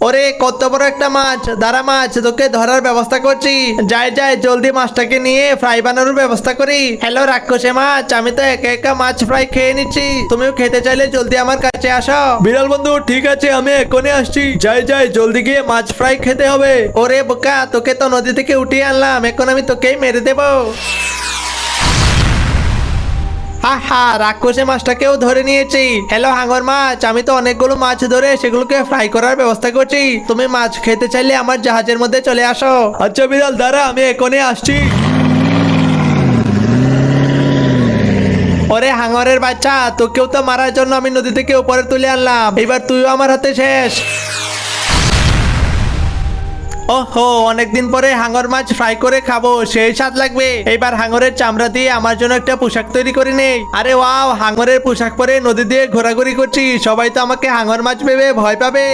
ওরে কত বড় একটা মাছ, দাঁড়া মাছ, তোকে ধরার ব্যবস্থা করছি। যাই যাই জলদি মাছটাকে নিয়ে ফ্রাই বানানোর ব্যবস্থা করি। হ্যালো রাক্ষসে মাছ, আমি তো একা একা মাছ ফ্রাই খেয়ে নিচ্ছি, তুমিও খেতে চাইলে জলদি আমার কাছে আসো। বিড়াল বন্ধু ঠিক আছে, আমি এক্ষুনি আসছি। যাই যাই জলদি গিয়ে মাছ ফ্রাই খেতে হবে। ওরে বোকা, তোকে তো নদী থেকে উঠিয়ে আনলাম, এখন আমি তোকেই মেরে দেবো। হা রাক্ষসে মাছটাকেও ধরে নিয়েছি। হ্যালো হাঙর মাছ, আমি তো অনেকগুলো মাছ ধরে সেগুলোকে ফ্রাই করার ব্যবস্থা করছি, তুমি মাছ খেতে চাইলে আমার জাহাজের মধ্যে চলে আসো। আচ্ছা বিড়াল দাঁড়া, আমি এক্ষুনি আসছি। ওরে হাঙরের বাচ্চা, তোকেও তো মারার জন্য আমি নদী থেকে উপরে তুলে আনলাম, এবার তুইও আমার হাতে শেষ। ওহো, অনেকদিন পরে হাঙর মাছ ফ্রাই করে খাবো, সেই স্বাদ লাগবে। এবার হাঙরের চামড়া দিয়ে আমার জন্য একটা পোশাক তৈরি করে নেই। আরে ওয়াও, হাঙরের পোশাক পরে নদী দিয়ে ঘোরাঘুরি করছি, সবাই তো আমাকে হাঙর মাছ ভেবে ভয় পাবে।